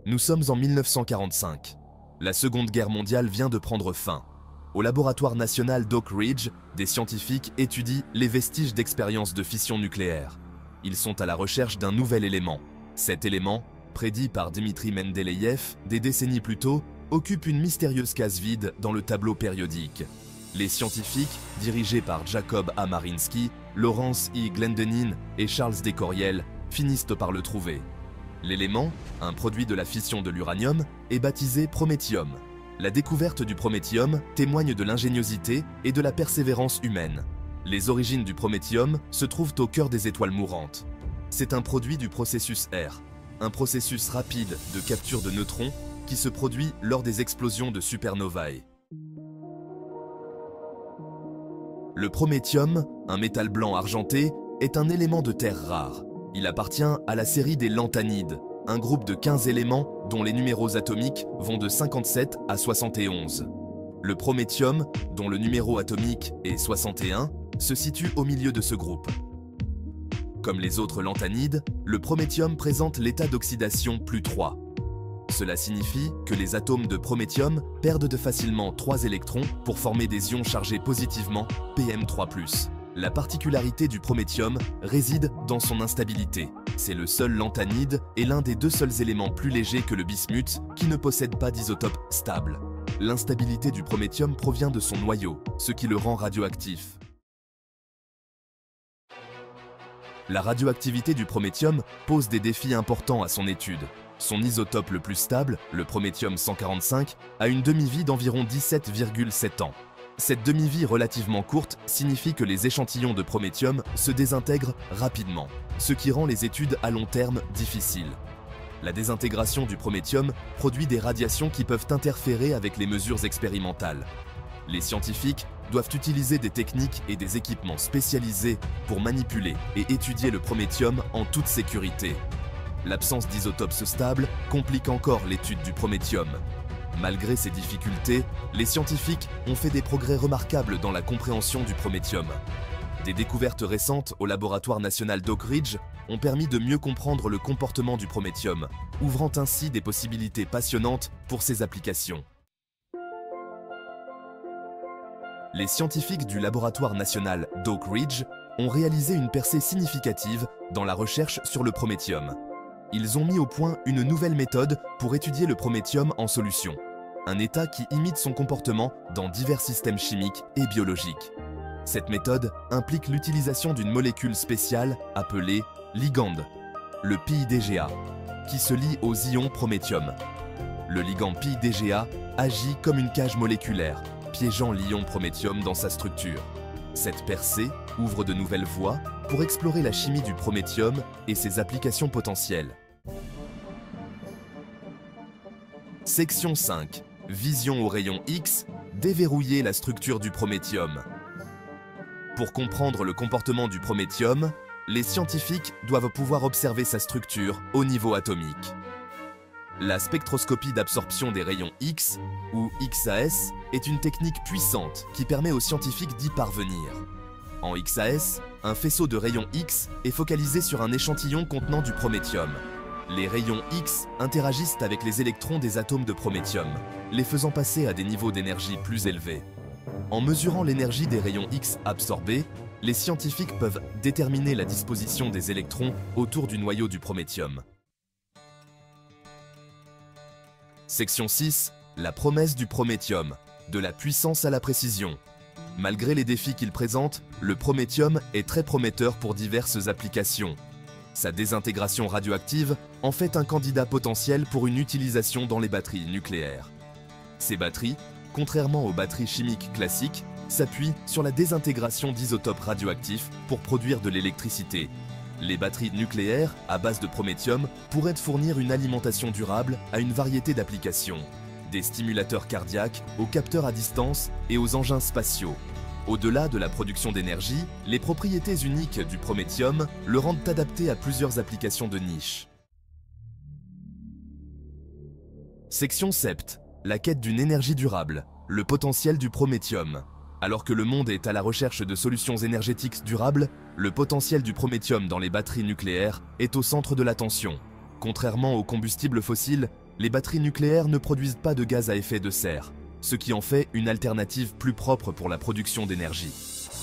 Nous sommes en 1945. La Seconde Guerre mondiale vient de prendre fin. Au laboratoire national d'Oak Ridge, des scientifiques étudient les vestiges d'expériences de fission nucléaire. Ils sont à la recherche d'un nouvel élément. Cet élément, prédit par Dmitri Mendeleïev des décennies plus tôt, occupe une mystérieuse case vide dans le tableau périodique. Les scientifiques, dirigés par Jacob A. Marinsky, Lawrence E. Glendening et Charles D. Coriel, finissent par le trouver. L'élément, un produit de la fission de l'uranium, est baptisé prométhium. La découverte du prométhium témoigne de l'ingéniosité et de la persévérance humaine. Les origines du prométhium se trouvent au cœur des étoiles mourantes. C'est un produit du processus R, un processus rapide de capture de neutrons qui se produit lors des explosions de supernovae. Le prométhium, un métal blanc argenté, est un élément de terre rare. Il appartient à la série des lanthanides, un groupe de 15 éléments dont les numéros atomiques vont de 57 à 71. Le prométhium, dont le numéro atomique est 61, se situe au milieu de ce groupe. Comme les autres lanthanides, le prométhium présente l'état d'oxydation +3. Cela signifie que les atomes de prométhium perdent de facilement 3 électrons pour former des ions chargés positivement PM3+. La particularité du prométhium réside dans son instabilité. C'est le seul lanthanide et l'un des 2 seuls éléments plus légers que le bismuth qui ne possède pas d'isotope stable. L'instabilité du prométhium provient de son noyau, ce qui le rend radioactif. La radioactivité du prométhium pose des défis importants à son étude. Son isotope le plus stable, le prométhium-145, a une demi-vie d'environ 17,7 ans. Cette demi-vie relativement courte signifie que les échantillons de prométhium se désintègrent rapidement, ce qui rend les études à long terme difficiles. La désintégration du prométhium produit des radiations qui peuvent interférer avec les mesures expérimentales. Les scientifiques doivent utiliser des techniques et des équipements spécialisés pour manipuler et étudier le prométhium en toute sécurité. L'absence d'isotopes stables complique encore l'étude du prométhium. Malgré ces difficultés, les scientifiques ont fait des progrès remarquables dans la compréhension du prométhium. Des découvertes récentes au laboratoire national d'Oak Ridge ont permis de mieux comprendre le comportement du prométhium, ouvrant ainsi des possibilités passionnantes pour ses applications. Les scientifiques du laboratoire national d'Oak Ridge ont réalisé une percée significative dans la recherche sur le prométhium. Ils ont mis au point une nouvelle méthode pour étudier le prométhium en solution, un état qui imite son comportement dans divers systèmes chimiques et biologiques. Cette méthode implique l'utilisation d'une molécule spéciale appelée ligand, le PIDGA, qui se lie aux ions prométhium. Le ligand PIDGA agit comme une cage moléculaire, piégeant l'ion prométhium dans sa structure. Cette percée ouvre de nouvelles voies pour explorer la chimie du prométhium et ses applications potentielles. Section 5. Vision au rayon X, déverrouiller la structure du prométhium. Pour comprendre le comportement du prométhium, les scientifiques doivent pouvoir observer sa structure au niveau atomique. La spectroscopie d'absorption des rayons X, ou XAS, est une technique puissante qui permet aux scientifiques d'y parvenir. En XAS, un faisceau de rayons X est focalisé sur un échantillon contenant du prométhium. Les rayons X interagissent avec les électrons des atomes de prométhium, les faisant passer à des niveaux d'énergie plus élevés. En mesurant l'énergie des rayons X absorbés, les scientifiques peuvent déterminer la disposition des électrons autour du noyau du prométhium. Section 6. La promesse du prométhium, de la puissance à la précision. Malgré les défis qu'il présente, le prométhium est très prometteur pour diverses applications. Sa désintégration radioactive en fait un candidat potentiel pour une utilisation dans les batteries nucléaires. Ces batteries, contrairement aux batteries chimiques classiques, s'appuient sur la désintégration d'isotopes radioactifs pour produire de l'électricité. Les batteries nucléaires, à base de prométhium, pourraient fournir une alimentation durable à une variété d'applications, des stimulateurs cardiaques, aux capteurs à distance et aux engins spatiaux. Au-delà de la production d'énergie, les propriétés uniques du prométhium le rendent adapté à plusieurs applications de niche. Section 7. La quête d'une énergie durable, le potentiel du prométhium. Alors que le monde est à la recherche de solutions énergétiques durables, le potentiel du prométhium dans les batteries nucléaires est au centre de l'attention. Contrairement aux combustibles fossiles, Les batteries nucléaires ne produisent pas de gaz à effet de serre, ce qui en fait une alternative plus propre pour la production d'énergie.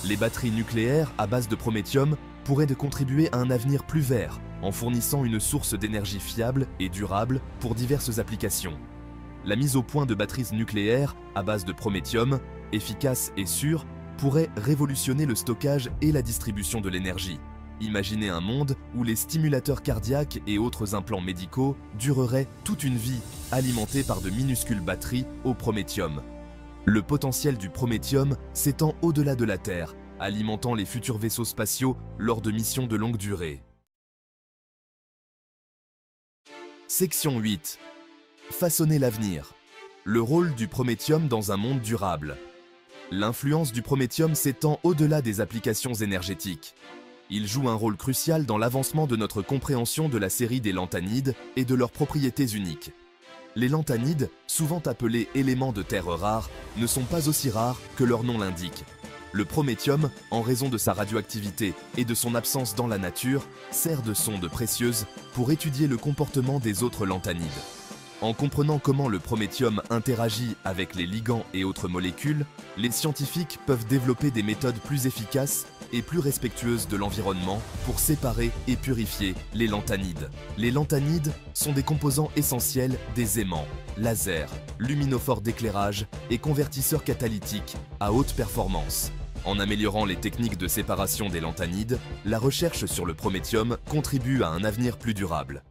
Les batteries nucléaires à base de prométhium pourraient contribuer à un avenir plus vert, en fournissant une source d'énergie fiable et durable pour diverses applications. La mise au point de batteries nucléaires à base de prométhium, efficaces et sûres, pourrait révolutionner le stockage et la distribution de l'énergie. Imaginez un monde où les stimulateurs cardiaques et autres implants médicaux dureraient toute une vie, alimentés par de minuscules batteries au prométhium. Le potentiel du prométhium s'étend au-delà de la Terre, alimentant les futurs vaisseaux spatiaux lors de missions de longue durée. Section 8. Façonner l'avenir. Le rôle du prométhium dans un monde durable. L'influence du prométhium s'étend au-delà des applications énergétiques. Il joue un rôle crucial dans l'avancement de notre compréhension de la série des lanthanides et de leurs propriétés uniques. Les lanthanides, souvent appelés éléments de terre rares, ne sont pas aussi rares que leur nom l'indique. Le prométhium, en raison de sa radioactivité et de son absence dans la nature, sert de sonde précieuse pour étudier le comportement des autres lanthanides. En comprenant comment le prométhium interagit avec les ligands et autres molécules, les scientifiques peuvent développer des méthodes plus efficaces et plus respectueuses de l'environnement pour séparer et purifier les lanthanides. Les lanthanides sont des composants essentiels des aimants, lasers, luminophores d'éclairage et convertisseurs catalytiques à haute performance. En améliorant les techniques de séparation des lanthanides, la recherche sur le prométhium contribue à un avenir plus durable.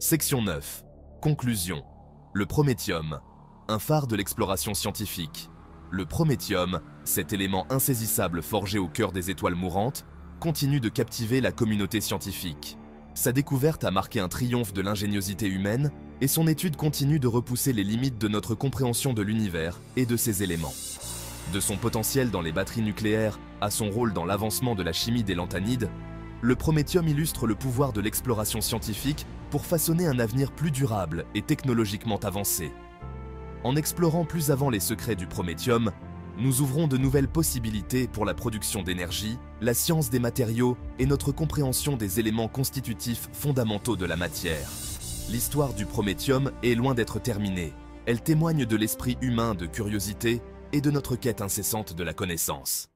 Section 9. Conclusion. Le prométhium, un phare de l'exploration scientifique. Le prométhium, cet élément insaisissable forgé au cœur des étoiles mourantes, continue de captiver la communauté scientifique. Sa découverte a marqué un triomphe de l'ingéniosité humaine et son étude continue de repousser les limites de notre compréhension de l'univers et de ses éléments. De son potentiel dans les batteries nucléaires à son rôle dans l'avancement de la chimie des lanthanides, le prométhium illustre le pouvoir de l'exploration scientifique pour façonner un avenir plus durable et technologiquement avancé. En explorant plus avant les secrets du prométhium, nous ouvrons de nouvelles possibilités pour la production d'énergie, la science des matériaux et notre compréhension des éléments constitutifs fondamentaux de la matière. L'histoire du prométhium est loin d'être terminée. Elle témoigne de l'esprit humain de curiosité et de notre quête incessante de la connaissance.